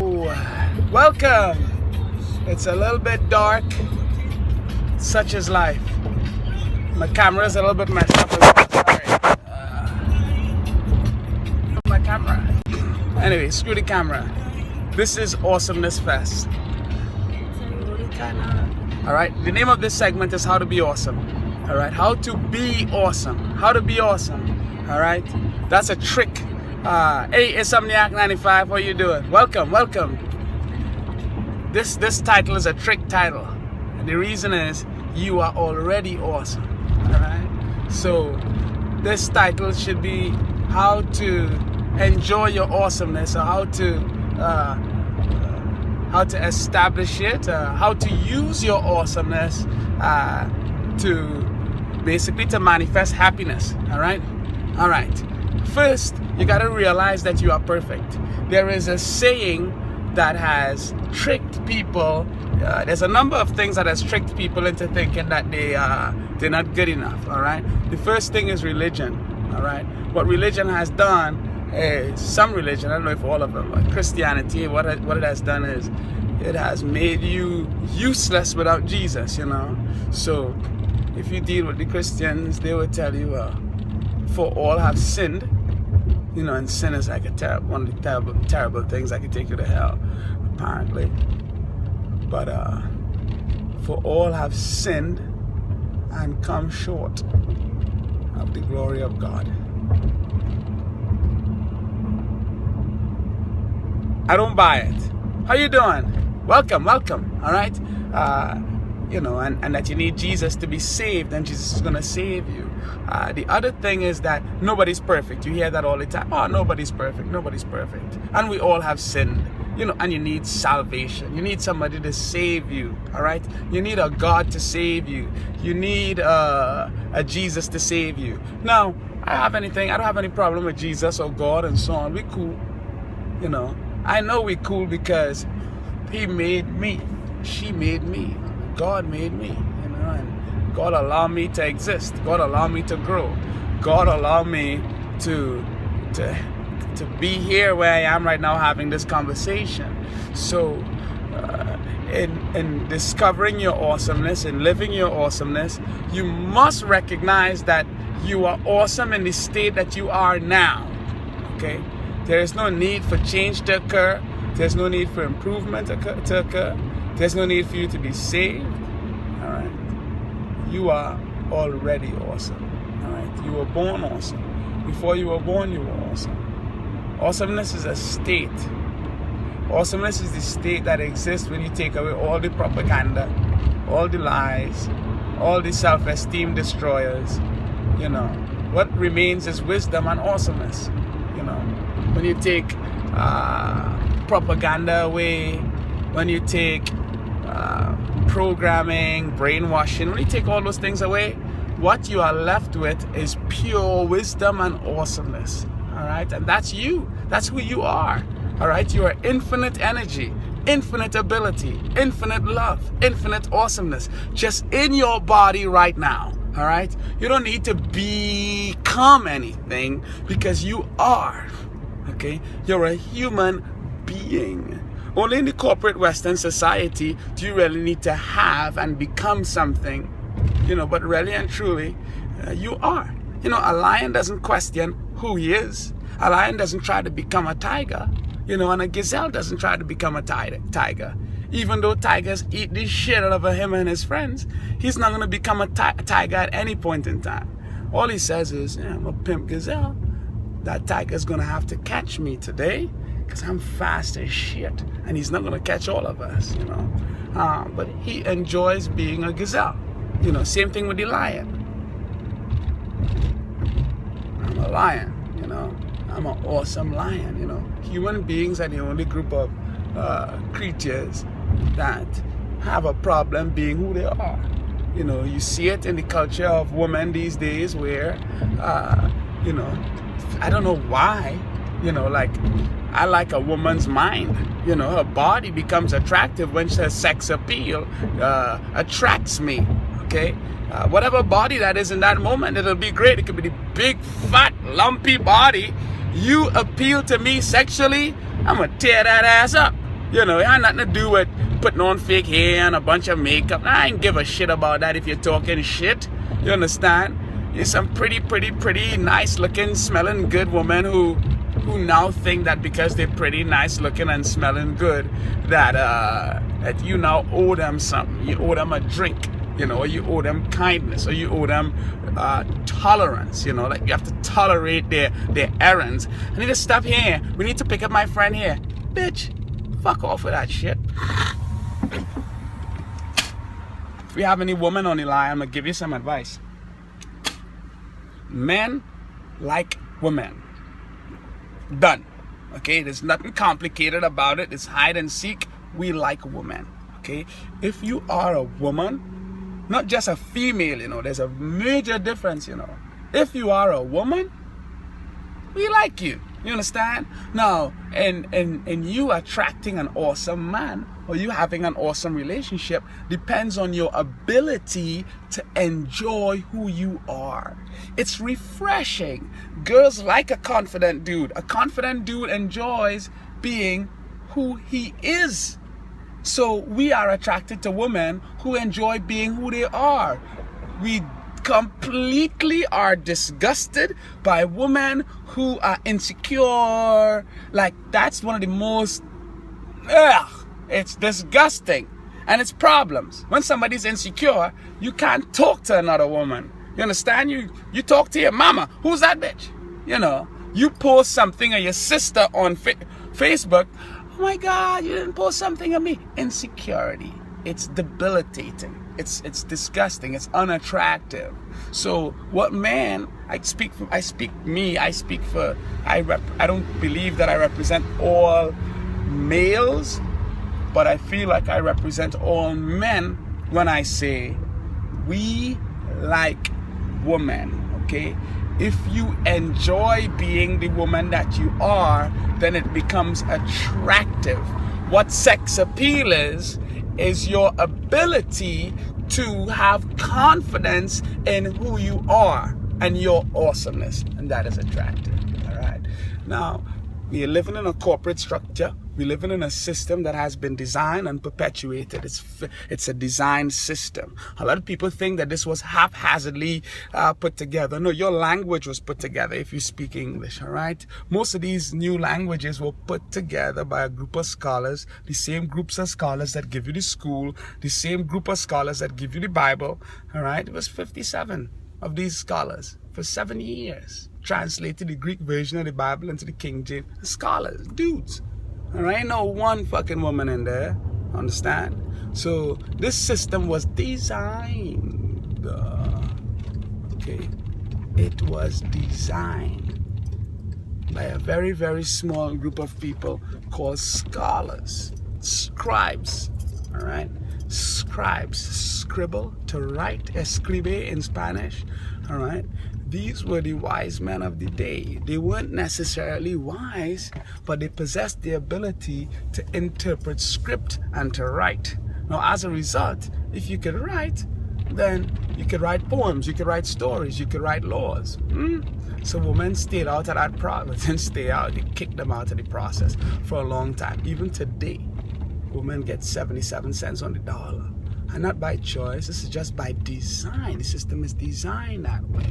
Welcome. It's a little bit dark. Such is life. My camera's a little bit messed up as well. Sorry. My camera. Anyway, screw the camera. This is Awesomeness Fest. Alright, the name of this segment is How to Be Awesome. Alright, how to be awesome. How to be awesome. Alright, that's a trick. Hey, Insomniac95, how you doing? Welcome. This title is a trick title. And the reason is you are already awesome. Alright? So this title should be how to enjoy your awesomeness, or how to establish it, how to use your awesomeness to basically to manifest happiness. Alright? First, you got to realize that you are perfect. There is a saying that has tricked people. There's a number of things that has tricked people into thinking that they're not good enough. All right. The first thing is religion. All right. What religion has done is, some religion, I don't know if all of them, but Christianity, what it has done is it has made you useless without Jesus. You know. So if you deal with the Christians, they will tell you, for all have sinned. You know, and sin is like one of the terrible things that can take you to hell, apparently. But for all have sinned and come short of the glory of God. I don't buy it. How you doing? Welcome. All right. You know, and that you need Jesus to be saved, and Jesus is going to save you. The other thing is that nobody's perfect. You hear that all the time. Oh, nobody's perfect. And we all have sinned. You know, and you need salvation. You need somebody to save you. All right. You need a God to save you. You need a Jesus to save you. Now, I don't have any problem with Jesus or God and so on. We cool. You know, I know we cool because He made me. She made me. God made me, you know, and God allowed me to exist. God allowed me to grow. God allowed me to be here where I am right now having this conversation. So in discovering your awesomeness and living your awesomeness, you must recognize that you are awesome in the state that you are now. Okay? There is no need for change to occur. There's no need for improvement to occur. There's no need for you to be saved. All right. You are already awesome. All right. You were born awesome. Before you were born, you were awesome. Awesomeness is a state. Awesomeness is the state that exists when you take away all the propaganda, all the lies, all the self-esteem destroyers. You know, what remains is wisdom and awesomeness. You know, when you take propaganda away, when you take programming, brainwashing, when you take all those things away, what you are left with is pure wisdom and awesomeness. All right, and that's you. That's who you are. All right, you are infinite energy, infinite ability, infinite love, infinite awesomeness, just in your body right now. All right, you don't need to become anything because you are. Okay, you're a human being. Only in the corporate Western society do you really need to have and become something, you know, but really and truly, you are. You know, a lion doesn't question who he is. A lion doesn't try to become a tiger, you know, and a gazelle doesn't try to become a tiger. Even though tigers eat the shit out of him and his friends, he's not going to become a tiger at any point in time. All he says is, yeah, I'm a pimp gazelle. That tiger's going to have to catch me today, because I'm fast as shit, and he's not going to catch all of us, you know. But he enjoys being a gazelle. You know, same thing with the lion. I'm a lion, you know. I'm an awesome lion, you know. Human beings are the only group of creatures that have a problem being who they are. You know, you see it in the culture of women these days where, you know, I don't know why, you know, like, I like a woman's mind. You know, her body becomes attractive when her sex appeal attracts me. Okay, whatever body that is in that moment, it'll be great. It could be the big, fat, lumpy body. You appeal to me sexually, I'm gonna tear that ass up. You know, it had nothing to do with putting on fake hair and a bunch of makeup. I ain't give a shit about that if you're talking shit. You understand? You're some pretty nice looking, smelling good woman who now think that because they're pretty nice looking and smelling good that that you now owe them something. You owe them a drink, you know, or you owe them kindness, or you owe them tolerance, you know, like you have to tolerate their errands. I need to stop here. We need to pick up my friend here. Bitch, fuck off with that shit. If we have any woman on the line, I'm gonna give you some advice. Men like women. Done. Okay, there's nothing complicated about it. It's hide and seek. We like women. Okay, if you are a woman, not just a female, you know, there's a major difference, you know. If you are a woman, we like you. You understand? Now, and you attracting an awesome man, or you having an awesome relationship, depends on your ability to enjoy who you are. It's refreshing. Girls like a confident dude. A confident dude enjoys being who he is. So we are attracted to women who enjoy being who they are. We completely are disgusted by women who are insecure. Like, that's one of the most, it's disgusting. And it's problems. When somebody's insecure, you can't talk to another woman. You understand? You talk to your mama. Who's that bitch? You know, you post something of your sister on Facebook. Oh my God, you didn't post something of me. Insecurity. It's debilitating. It's disgusting. It's unattractive. So what man, I don't believe that I represent all males, but I feel like I represent all men when I say we like women, okay? If you enjoy being the woman that you are, then it becomes attractive. What sex appeal is your ability to have confidence in who you are and your awesomeness, and that is attractive. All right. Now, we are living in a corporate structure. We're living in a system that has been designed and perpetuated. It's a design system. A lot of people think that this was haphazardly put together. No, your language was put together if you speak English, all right? Most of these new languages were put together by a group of scholars, the same groups of scholars that give you the school, the same group of scholars that give you the Bible, all right? It was 57 of these scholars for 7 years. Translated the Greek version of the Bible into the King James. Scholars, dudes. There ain't no one fucking woman in there, understand? So this system was designed, okay? It was designed by a very, very small group of people called scholars, scribes, all right? Scribes, scribble, to write, escribe in Spanish, all right? These were the wise men of the day. They weren't necessarily wise, but they possessed the ability to interpret script and to write. Now, as a result, if you could write, then you could write poems, you could write stories, you could write laws. So women stayed out of that process, didn't stay out. They kicked them out of the process for a long time. Even today, women get 77 cents on the dollar. And not by choice, this is just by design. The system is designed that way.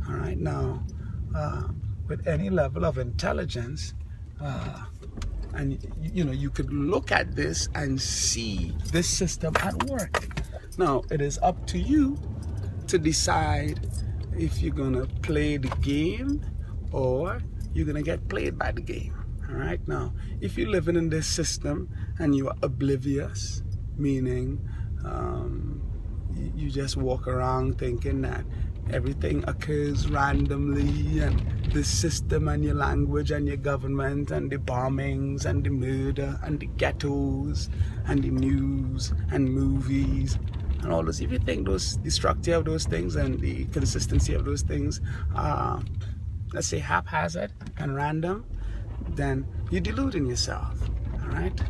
All right, now, with any level of intelligence, and you know, you could look at this and see this system at work. Now, it is up to you to decide if you're gonna play the game or you're gonna get played by the game. All right, now, if you're living in this system and you are oblivious, meaning you just walk around thinking that everything occurs randomly, and the system and your language and your government and the bombings and the murder and the ghettos and the news and movies and all those, if you think the structure of those things and the consistency of those things are, let's say, haphazard and random, then you're deluding yourself, all right?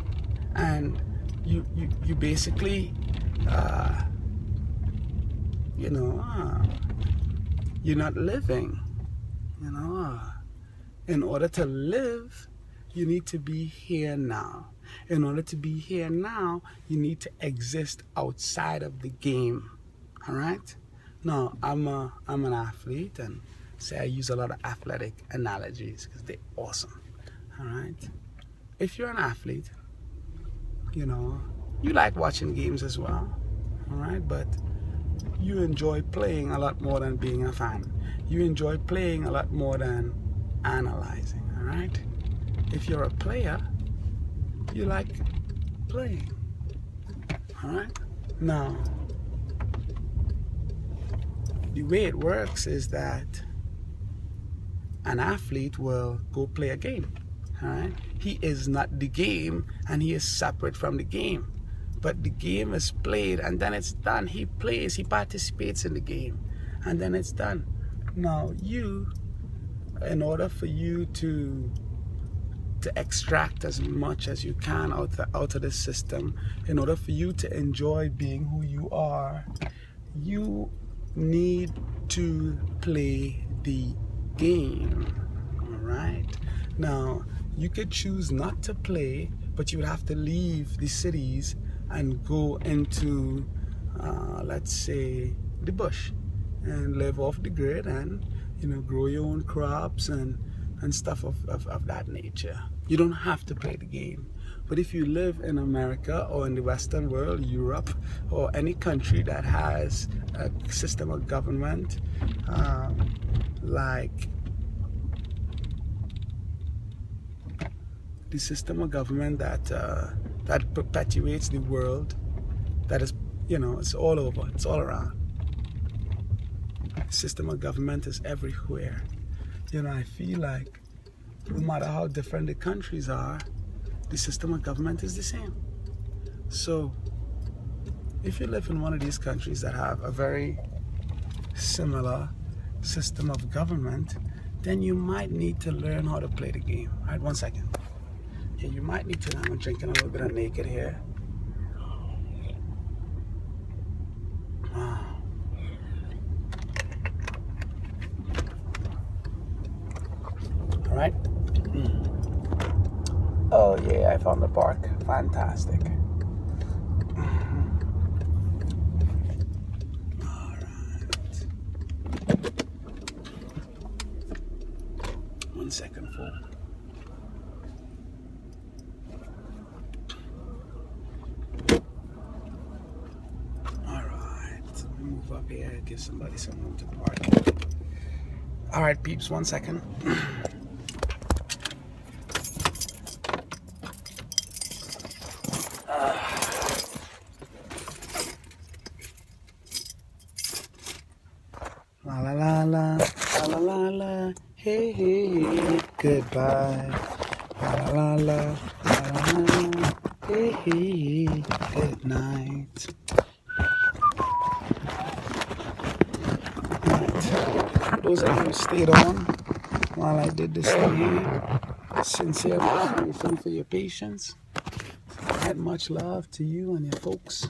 And you basically you know, you're not living, you know. In order to live, you need to be here now. In order to be here now, you need to exist outside of the game. All right? Now, I'm an athlete, and say I use a lot of athletic analogies because they're awesome. All right? If you're an athlete, you know, you like watching games as well. All right? But you enjoy playing a lot more than being a fan. You enjoy playing a lot more than analyzing. All right? If you're a player, you like playing. All right? Now, the way it works is that an athlete will go play a game. All right? He is not the game, and he is separate from the game. But the game is played, and then it's done. He plays, he participates in the game, and then it's done. Now, you, in order for you to extract as much as you can out of the system, in order for you to enjoy being who you are, you need to play the game. All right? Now, you could choose not to play, but you would have to leave the cities and go into, let's say, the bush and live off the grid and, you know, grow your own crops and stuff of that nature. You don't have to play the game. But if you live in America or in the Western world, Europe, or any country that has a system of government like the system of government that perpetuates the world, that is, you know, it's all over, it's all around. The system of government is everywhere. You know, I feel like no matter how different the countries are, the system of government is the same. So, if you live in one of these countries that have a very similar system of government, then you might need to learn how to play the game. All right, 1 second. Yeah, you might need to. I'm drinking a little bit of naked here. Wow. All right. Oh yeah, I found the park. Fantastic. All right. 1 second, folks. Up here, give somebody some room to park. All right, peeps, 1 second. La la la la, la la la, hey hey, goodbye. La la la, la la la, hey hey, good night. Those of you who stayed on while I did this thing here, sincere appreciation for your patience. Right, much love to you and your folks.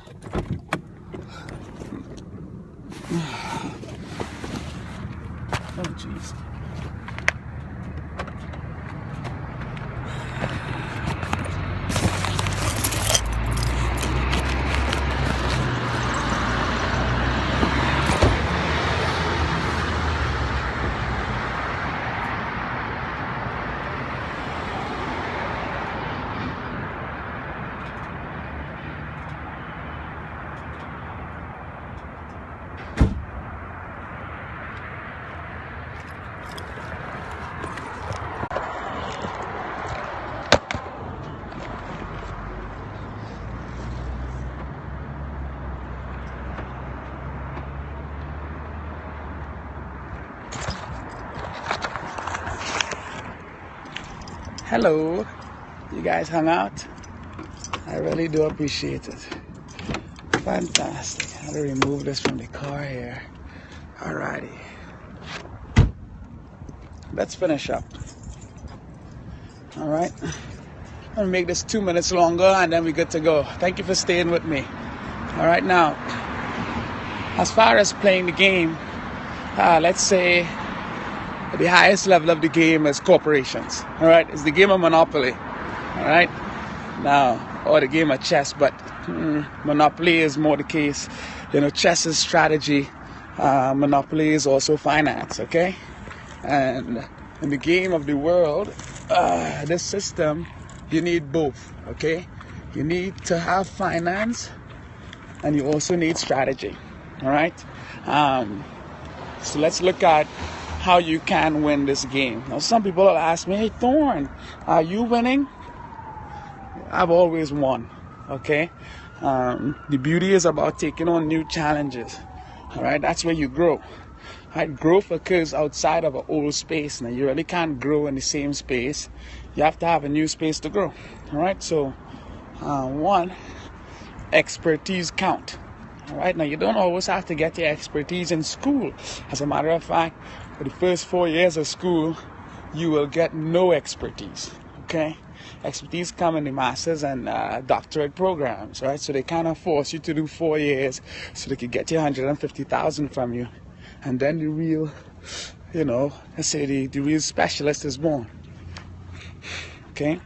Oh, jeez. Hello, you guys hung out? I really do appreciate it. Fantastic. I had to remove this from the car here. Alrighty. Let's finish up. Alright. I'm gonna make this 2 minutes longer and then we're good to go. Thank you for staying with me. Alright, now, as far as playing the game, let's say the highest level of the game is corporations. All right, it's the game of Monopoly. All right, now, or the game of chess, but Monopoly is more the case. You know, chess is strategy, Monopoly is also finance, okay? And in the game of the world, this system, you need both, okay? You need to have finance, and you also need strategy, all right? So let's look at how you can win this game. Now, some people will ask me, hey, Thorn, are you winning? I've always won, okay? The beauty is about taking on new challenges, all right? That's where you grow. Right? Growth occurs outside of an old space. Now, you really can't grow in the same space. You have to have a new space to grow, all right? So, one, expertise count. All right, now you don't always have to get your expertise in school. As a matter of fact, for the first 4 years of school, you will get no expertise, okay? Expertise come in the master's and doctorate programs, right? So they kind of force you to do 4 years so they can get you 150,000 from you. And then the real, you know, let's say the real specialist is born, okay?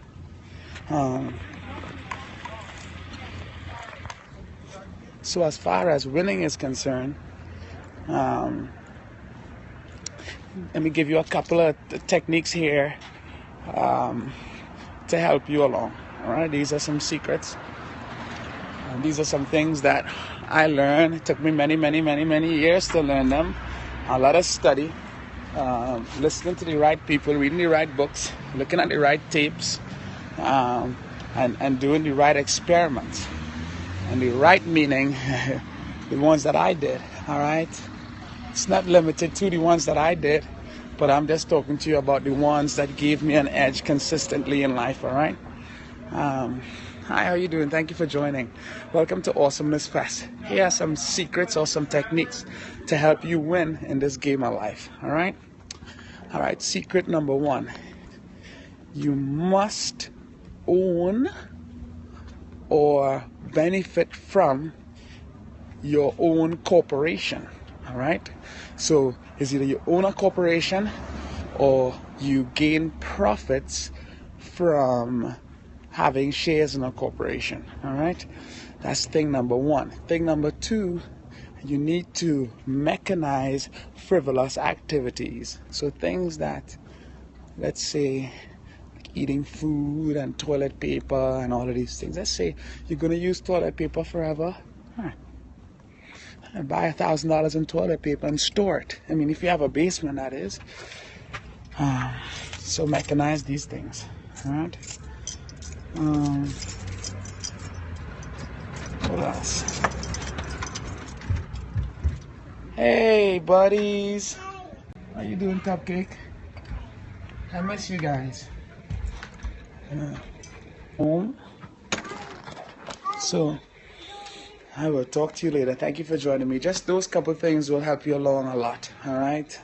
So as far as winning is concerned, let me give you a couple of techniques here to help you along. All right, these are some secrets. These are some things that I learned. It took me many years to learn them. A lot of study, listening to the right people, reading the right books, looking at the right tapes, and doing the right experiments. And the right meaning, the ones that I did, all right? It's not limited to the ones that I did, but I'm just talking to you about the ones that gave me an edge consistently in life, all right? Hi, how you doing? Thank you for joining. Welcome to Awesomeness Fest. Here are some secrets or some techniques to help you win in this game of life, all right? All right, secret number one. You must own or benefit from your own corporation, all right? So it's either you own a corporation or you gain profits from having shares in a corporation, all right? That's thing number one. Thing number two, you need to mechanize frivolous activities. So things that, let's say, eating food and toilet paper and all of these things. Let's say you're going to use toilet paper forever. And buy $1,000 in toilet paper and store it. I mean, if you have a basement, that is. So mechanize these things. All right. What else? Hey, buddies. How you doing, Cupcake? I miss you guys. Home. So I will talk to you later. Thank you for joining me. Just those couple things will help you along a lot. All right.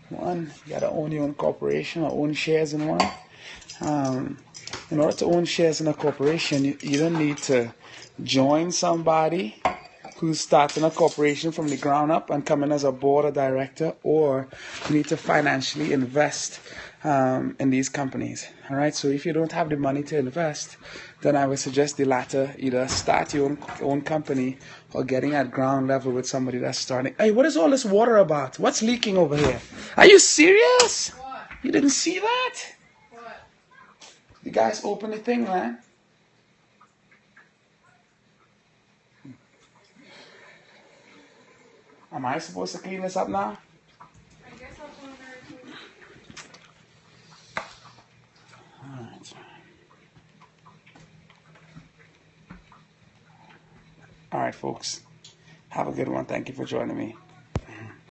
One, you gotta own your own corporation or own shares in one. In order to own shares in a corporation, you don't need to join somebody who's starting a corporation from the ground up and come in as a board or director, or you need to financially invest in these companies. All right, so if you don't have the money to invest, then I would suggest the latter, either start your own company or getting at ground level with somebody that's starting. Hey, what is all this water about? What's leaking over here? Are you serious? What? You didn't see that? What? You guys open the thing, man. Am I supposed to clean this up now? I guess I'll put her. Alright. Alright, folks. Have a good one. Thank you for joining me.